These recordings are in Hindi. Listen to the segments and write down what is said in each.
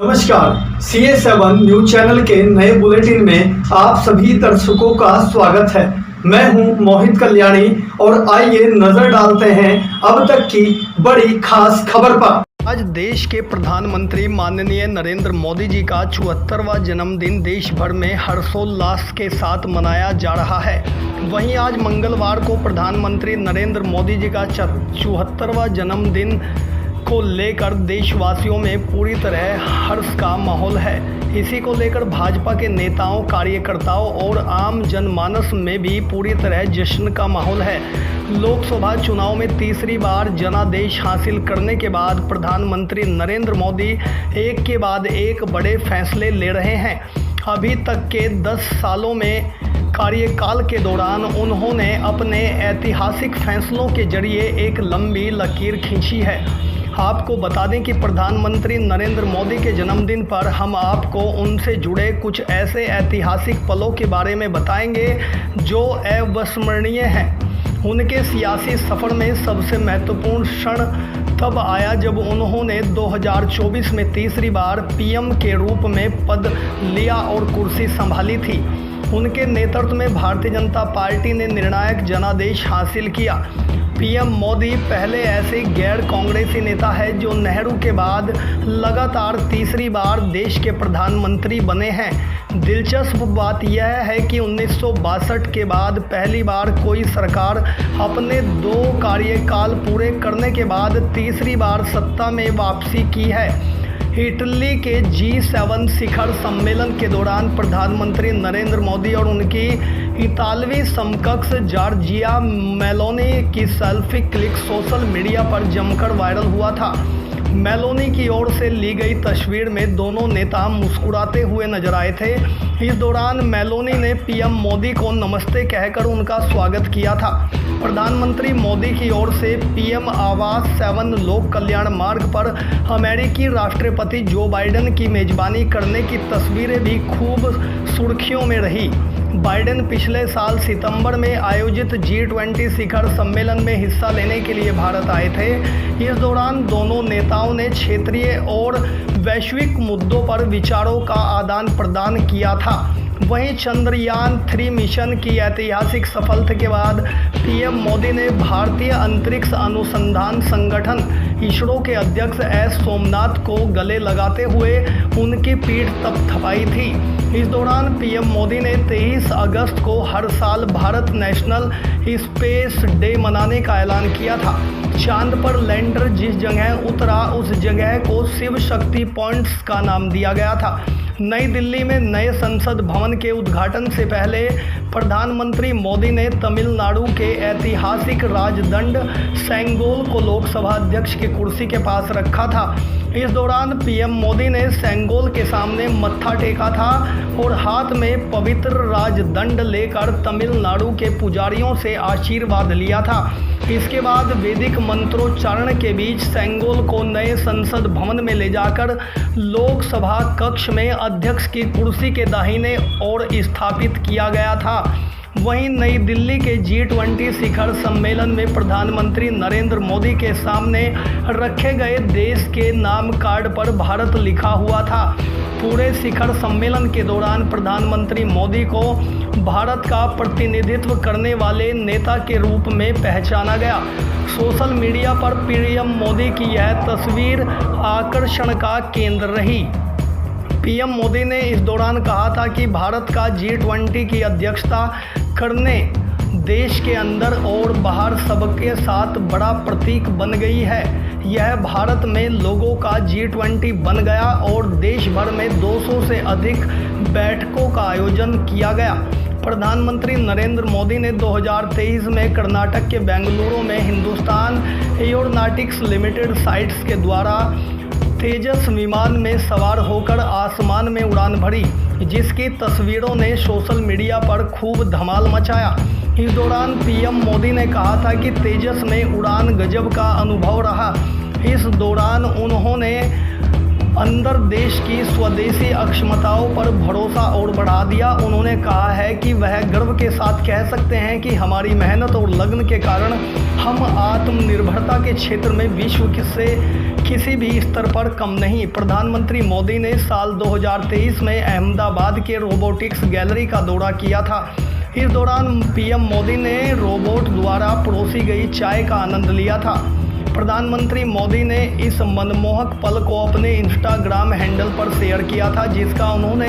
नमस्कार, CA7 न्यूज चैनल के नए बुलेटिन में आप सभी दर्शकों का स्वागत है। मैं हूं मोहित कल्याणी और आइए नजर डालते हैं अब तक की बड़ी खास खबर पर। आज देश के प्रधानमंत्री माननीय नरेंद्र मोदी जी का 74वां जन्मदिन देश भर में हर्षोल्लास के साथ मनाया जा रहा है। वहीं आज मंगलवार को प्रधानमंत्री नरेंद्र मोदी जी का 74वां जन्मदिन को लेकर देशवासियों में पूरी तरह हर्ष का माहौल है। इसी को लेकर भाजपा के नेताओं, कार्यकर्ताओं और आम जनमानस में भी पूरी तरह जश्न का माहौल है। लोकसभा चुनाव में तीसरी बार जनादेश हासिल करने के बाद प्रधानमंत्री नरेंद्र मोदी एक के बाद एक बड़े फैसले ले रहे हैं। अभी तक के 10 सालों में कार्यकाल के दौरान उन्होंने अपने ऐतिहासिक फैसलों के जरिए एक लंबी लकीर खींची है। आपको बता दें कि प्रधानमंत्री नरेंद्र मोदी के जन्मदिन पर हम आपको उनसे जुड़े कुछ ऐसे ऐतिहासिक पलों के बारे में बताएंगे जो अविस्मरणीय हैं। उनके सियासी सफ़र में सबसे महत्वपूर्ण क्षण तब आया जब उन्होंने 2024 में तीसरी बार पीएम के रूप में पद लिया और कुर्सी संभाली थी। उनके नेतृत्व में भारतीय जनता पार्टी ने निर्णायक जनादेश हासिल किया। पीएम मोदी पहले ऐसे गैर कांग्रेसी नेता है जो नेहरू के बाद लगातार तीसरी बार देश के प्रधानमंत्री बने हैं। दिलचस्प बात यह है कि 1962 के बाद पहली बार कोई सरकार अपने 2 कार्यकाल पूरे करने के बाद तीसरी बार सत्ता में वापसी की है। इटली के G7 शिखर सम्मेलन के दौरान प्रधानमंत्री नरेंद्र मोदी और उनकी इतालवी समकक्ष जॉर्जिया मेलोनी की सेल्फी क्लिक सोशल मीडिया पर जमकर वायरल हुआ था। मेलोनी की ओर से ली गई तस्वीर में दोनों नेता मुस्कुराते हुए नजर आए थे। इस दौरान मेलोनी ने पीएम मोदी को नमस्ते कहकर उनका स्वागत किया था। प्रधानमंत्री मोदी की ओर से पीएम आवास 7 लोक कल्याण मार्ग पर अमेरिकी राष्ट्रपति जो बाइडेन की मेजबानी करने की तस्वीरें भी खूब सुर्खियों में रही। बाइडेन पिछले साल सितंबर में आयोजित G20 शिखर सम्मेलन में हिस्सा लेने के लिए भारत आए थे। इस दौरान दोनों नेताओं ने क्षेत्रीय और वैश्विक मुद्दों पर विचारों का आदान प्रदान किया था। वहीं चंद्रयान 3 मिशन की ऐतिहासिक सफलता के बाद पीएम मोदी ने भारतीय अंतरिक्ष अनुसंधान संगठन इसरो के अध्यक्ष एस सोमनाथ को गले लगाते हुए उनकी पीठ थपथपाई थी। इस दौरान पीएम मोदी ने 23 अगस्त को हर साल भारत नेशनल स्पेस डे मनाने का ऐलान किया था। चांद पर लैंडर जिस जगह उतरा उस जगह को शिव शक्ति पॉइंट्स का नाम दिया गया था। नई दिल्ली में नए संसद भवन के उद्घाटन से पहले प्रधानमंत्री मोदी ने तमिलनाडु के ऐतिहासिक राजदंड सेंगोल को लोकसभा अध्यक्ष की कुर्सी के पास रखा था। इस दौरान पीएम मोदी ने सेंगोल के सामने मत्था टेका था और हाथ में पवित्र राजदंड लेकर तमिलनाडु के पुजारियों से आशीर्वाद लिया था। इसके बाद वैदिक मंत्रोच्चारण के बीच सेंगोल को नए संसद भवन में ले जाकर लोकसभा कक्ष में अध्यक्ष की कुर्सी के दाहिने ओर स्थापित किया गया था। वहीं नई दिल्ली के G20 शिखर सम्मेलन में प्रधानमंत्री नरेंद्र मोदी के सामने रखे गए देश के नाम कार्ड पर भारत लिखा हुआ था। पूरे शिखर सम्मेलन के दौरान प्रधानमंत्री मोदी को भारत का प्रतिनिधित्व करने वाले नेता के रूप में पहचाना गया। सोशल मीडिया पर पीएम मोदी की यह तस्वीर आकर्षण का केंद्र रही। पीएम मोदी ने इस दौरान कहा था कि भारत का G20 की अध्यक्षता करने देश के अंदर और बाहर सबके साथ बड़ा प्रतीक बन गई है। यह भारत में लोगों का G20 बन गया और देश भर में 200 से अधिक बैठकों का आयोजन किया गया। प्रधानमंत्री नरेंद्र मोदी ने 2023 में कर्नाटक के बेंगलुरु में हिंदुस्तान एरोनॉटिक्स लिमिटेड साइट्स के द्वारा तेजस विमान में सवार होकर आसमान में उड़ान भरी, जिसकी तस्वीरों ने सोशल मीडिया पर खूब धमाल मचाया। इस दौरान पीएम मोदी ने कहा था कि तेजस में उड़ान गजब का अनुभव रहा। इस दौरान उन्होंने अंदर देश की स्वदेशी अक्षमताओं पर भरोसा और बढ़ा दिया। उन्होंने कहा है कि वह गर्व के साथ कह सकते हैं कि हमारी मेहनत और लगन के कारण हम आत्मनिर्भरता के क्षेत्र में विश्व से किसी भी स्तर पर कम नहीं। प्रधानमंत्री मोदी ने साल 2023 में अहमदाबाद के रोबोटिक्स गैलरी का दौरा किया था। इस दौरान पीएम मोदी ने रोबोट द्वारा परोसी गई चाय का आनंद लिया था। प्रधानमंत्री मोदी ने इस मनमोहक पल को अपने इंस्टाग्राम हैंडल पर शेयर किया था, जिसका उन्होंने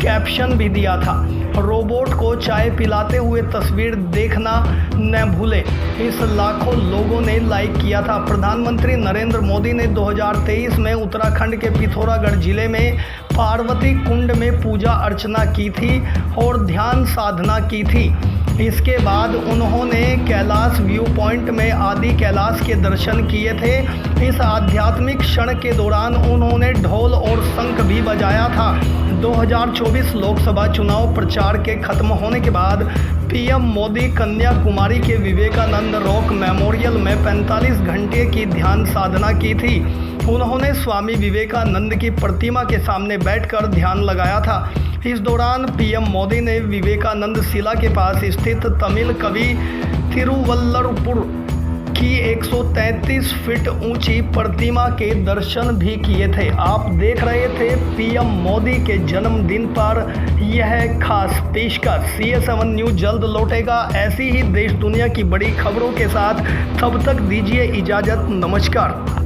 कैप्शन भी दिया था, रोबोट को चाय पिलाते हुए तस्वीर देखना न भूले। इस लाखों लोगों ने लाइक किया था। प्रधानमंत्री नरेंद्र मोदी ने 2023 में उत्तराखंड के पिथौरागढ़ जिले में पार्वती कुंड में पूजा अर्चना की थी और ध्यान साधना की थी। इसके बाद उन्होंने कैलाश व्यू पॉइंट में आदि कैलाश के दर्शन किए थे। इस आध्यात्मिक क्षण के दौरान उन्होंने ढोल और शंख भी बजाया था। 2024 लोकसभा चुनाव प्रचार के खत्म होने के बाद पीएम मोदी कन्याकुमारी के विवेकानंद रॉक मेमोरियल में 45 घंटे की ध्यान साधना की थी। उन्होंने स्वामी विवेकानंद की प्रतिमा के सामने बैठकर ध्यान लगाया था। इस दौरान पीएम मोदी ने विवेकानंद शिला के पास स्थित तमिल कवि तिरुवल्लुवर की 133 फीट ऊंची प्रतिमा के दर्शन भी किए थे। आप देख रहे थे पीएम मोदी के जन्मदिन पर यह खास पेशकश। CS7 न्यूज़ जल्द लौटेगा ऐसी ही देश दुनिया की बड़ी खबरों के साथ। तब तक दीजिए इजाज़त। नमस्कार।